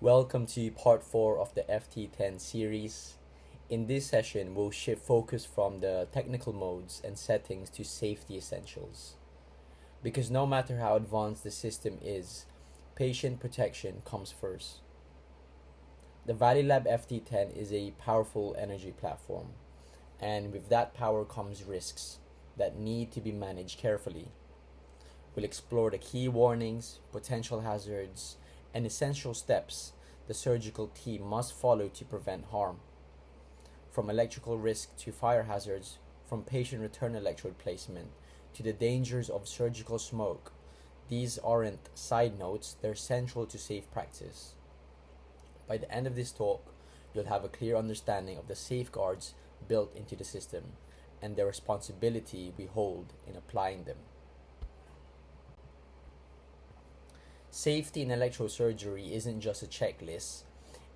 Welcome to part 4 of the FT10 series. In this session, we'll shift focus from the technical modes and settings to safety essentials. Because no matter how advanced the system is, patient protection comes first. The Valleylab FT10 is a powerful energy platform, and with that power comes risks that need to be managed carefully. We'll explore the key warnings, potential hazards, and essential steps the surgical team must follow to prevent harm. From electrical risk to fire hazards, from patient return electrode placement to the dangers of surgical smoke, these aren't side notes, they're central to safe practice. By the end of this talk, you'll have a clear understanding of the safeguards built into the system and the responsibility we hold in applying them. Safety in electrosurgery isn't just a checklist,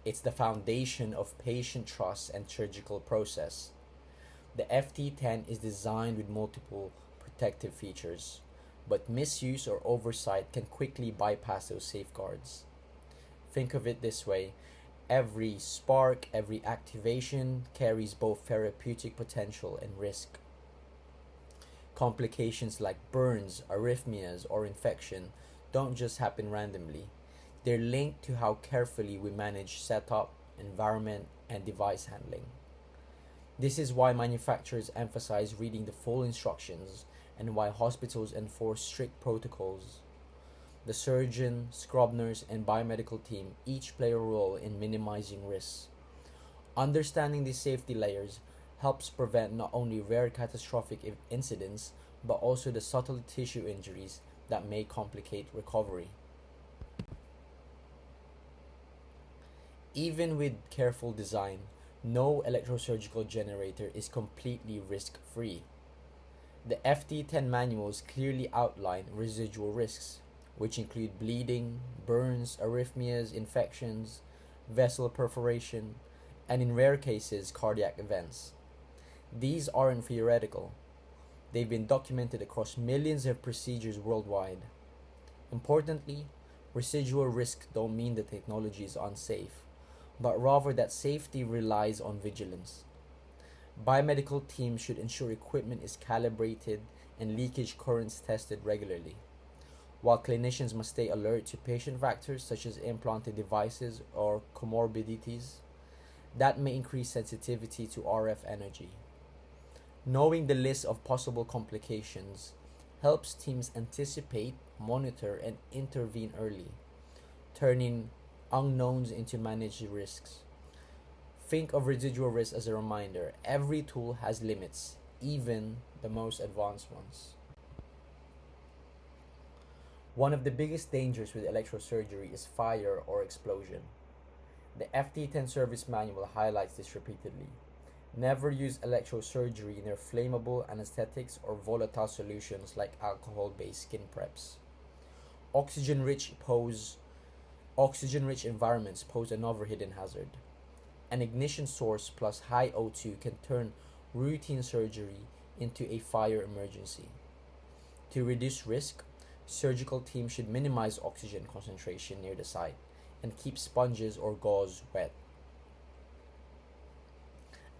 it's the foundation of patient trust and surgical process. The FT10 is designed with multiple protective features, but misuse or oversight can quickly bypass those safeguards. Think of it this way: every spark, every activation carries both therapeutic potential and risk. Complications like burns, arrhythmias, or infection don't just happen randomly. They're linked to how carefully we manage setup, environment, and device handling. This is why manufacturers emphasize reading the full instructions and why hospitals enforce strict protocols. The surgeon, scrub nurse, and biomedical team each play a role in minimizing risks. Understanding these safety layers helps prevent not only rare catastrophic incidents, but also the subtle tissue injuries that may complicate recovery. Even with careful design, no electrosurgical generator is completely risk-free. The FT10 manuals clearly outline residual risks, which include bleeding, burns, arrhythmias, infections, vessel perforation, and in rare cases, cardiac events. These aren't theoretical. They've been documented across millions of procedures worldwide. Importantly, residual risk don't mean the technology is unsafe, but rather that safety relies on vigilance. Biomedical teams should ensure equipment is calibrated and leakage currents tested regularly, while clinicians must stay alert to patient factors such as implanted devices or comorbidities that may increase sensitivity to RF energy. Knowing the list of possible complications helps teams anticipate, monitor, and intervene early, turning unknowns into managed risks. Think of residual risk as a reminder: every tool has limits, even the most advanced ones. One of the biggest dangers with electrosurgery is fire or explosion. The FT10 service manual highlights this repeatedly. Never use electrosurgery near flammable anesthetics or volatile solutions like alcohol-based skin preps. Oxygen-rich environments pose another hidden hazard. An ignition source plus high O2 can turn routine surgery into a fire emergency. To reduce risk, surgical teams should minimize oxygen concentration near the site and keep sponges or gauze wet.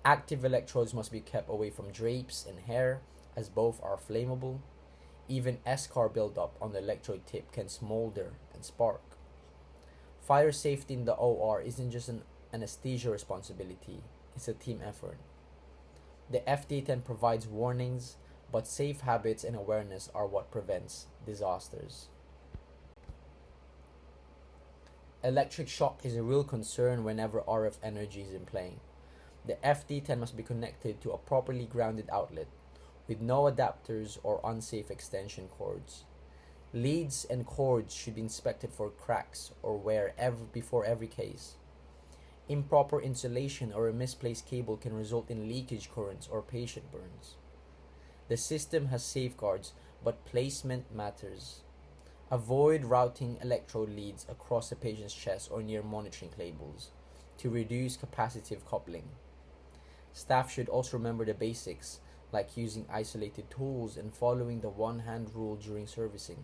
Active electrodes must be kept away from drapes and hair, as both are flammable. Even eschar buildup on the electrode tip can smolder and spark. Fire safety in the OR isn't just an anesthesia responsibility, it's a team effort. The FT10 provides warnings, but safe habits and awareness are what prevents disasters. Electric shock is a real concern whenever RF energy is in play. The FT10 must be connected to a properly grounded outlet, with no adapters or unsafe extension cords. Leads and cords should be inspected for cracks or wear before every case. Improper insulation or a misplaced cable can result in leakage currents or patient burns. The system has safeguards, but placement matters. Avoid routing electrode leads across the patient's chest or near monitoring cables to reduce capacitive coupling. Staff should also remember the basics, like using isolated tools and following the one-hand rule during servicing.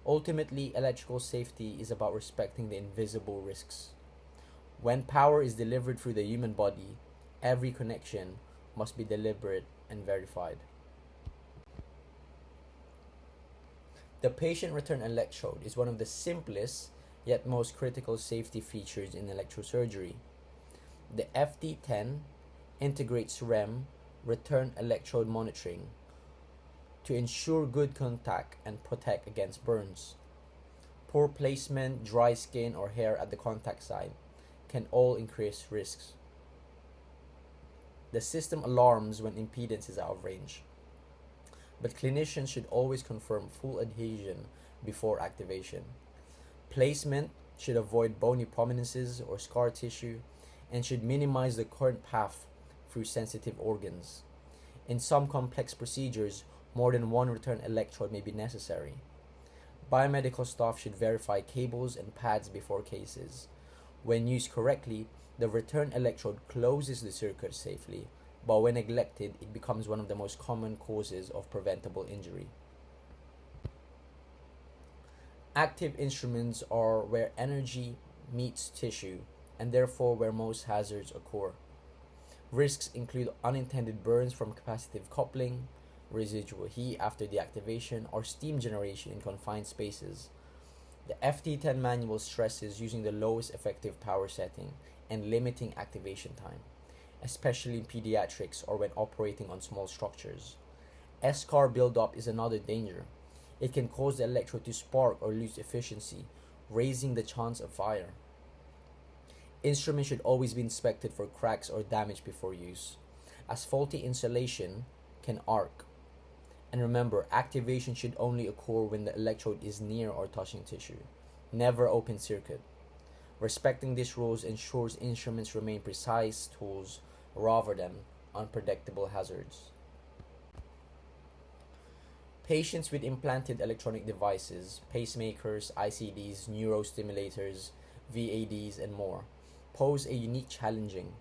Ultimately, electrical safety is about respecting the invisible risks. When power is delivered through the human body, every connection must be deliberate and verified. The patient return electrode is one of the simplest yet most critical safety features in electrosurgery. The FT10 integrates REM, return electrode monitoring, to ensure good contact and protect against burns. Poor placement, dry skin, or hair at the contact site can all increase risks. The system alarms when impedance is out of range, but clinicians should always confirm full adhesion before activation. Placement should avoid bony prominences or scar tissue and should minimize the current path through sensitive organs. In some complex procedures, more than one return electrode may be necessary. Biomedical staff should verify cables and pads before cases. When used correctly, the return electrode closes the circuit safely, but when neglected, it becomes one of the most common causes of preventable injury. Active instruments are where energy meets tissue, and therefore where most hazards occur. Risks include unintended burns from capacitive coupling, residual heat after deactivation, or steam generation in confined spaces. The FT10 manual stresses using the lowest effective power setting and limiting activation time, especially in pediatrics or when operating on small structures. SCAR buildup is another danger. It can cause the electrode to spark or lose efficiency, raising the chance of fire. Instruments should always be inspected for cracks or damage before use, as faulty insulation can arc. And remember, activation should only occur when the electrode is near or touching tissue, never open circuit. Respecting these rules ensures instruments remain precise tools rather than unpredictable hazards. Patients with implanted electronic devices, pacemakers, ICDs, neurostimulators, VADs, and more, pose a unique challenging.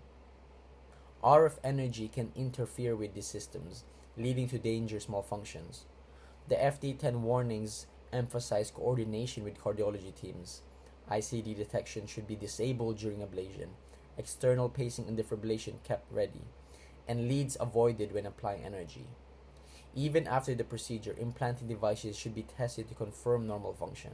RF energy can interfere with these systems, leading to dangerous malfunctions. The FT10 warnings emphasize coordination with cardiology teams. ICD detection should be disabled during ablation, external pacing and defibrillation kept ready, and leads avoided when applying energy. Even after the procedure, implanted devices should be tested to confirm normal function.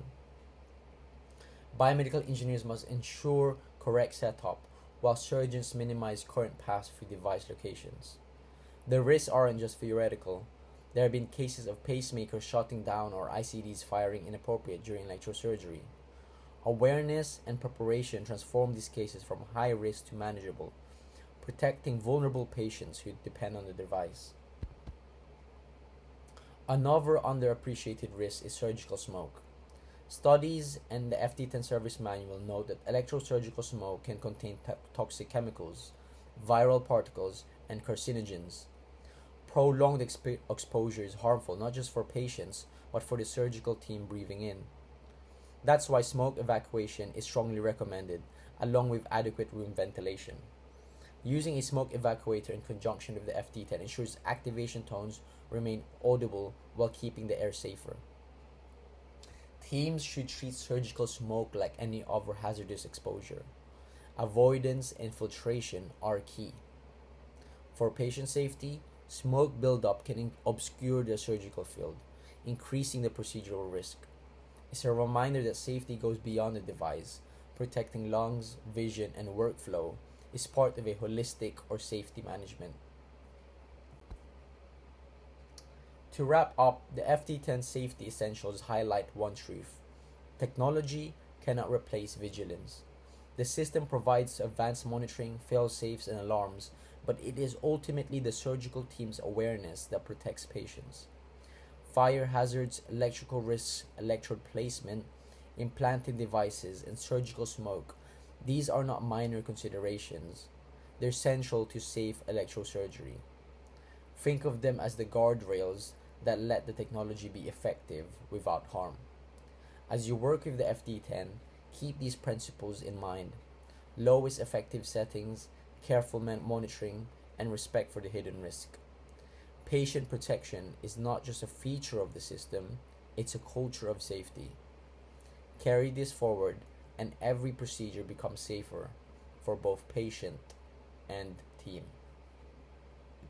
Biomedical engineers must ensure correct setup, while surgeons minimize current paths through device locations. The risks aren't just theoretical. There have been cases of pacemakers shutting down or ICDs firing inappropriate during electrosurgery. Awareness and preparation transform these cases from high risk to manageable, protecting vulnerable patients who depend on the device. Another underappreciated risk is surgical smoke. Studies and the FT10 service manual note that electrosurgical smoke can contain toxic chemicals, viral particles, and carcinogens. Prolonged exposure is harmful not just for patients, but for the surgical team breathing in. That's why smoke evacuation is strongly recommended, along with adequate room ventilation. Using a smoke evacuator in conjunction with the FT10 ensures activation tones remain audible while keeping the air safer. Teams should treat surgical smoke like any other hazardous exposure. Avoidance and filtration are key. For patient safety, smoke buildup can obscure the surgical field, increasing the procedural risk. It's a reminder that safety goes beyond the device. Protecting lungs, vision, and workflow is part of a holistic or safety management. To wrap up, the FT10 safety essentials highlight one truth. Technology cannot replace vigilance. The system provides advanced monitoring, fail-safes, and alarms, but it is ultimately the surgical team's awareness that protects patients. Fire hazards, electrical risks, electrode placement, implanted devices, and surgical smoke, these are not minor considerations. They're central to safe electrosurgery. Think of them as the guardrails that let the technology be effective without harm. As you work with the FT10, keep these principles in mind. Lowest effective settings, careful monitoring, and respect for the hidden risk. Patient protection is not just a feature of the system, It's a culture of safety. Carry this forward, and every procedure becomes safer for both patient and team.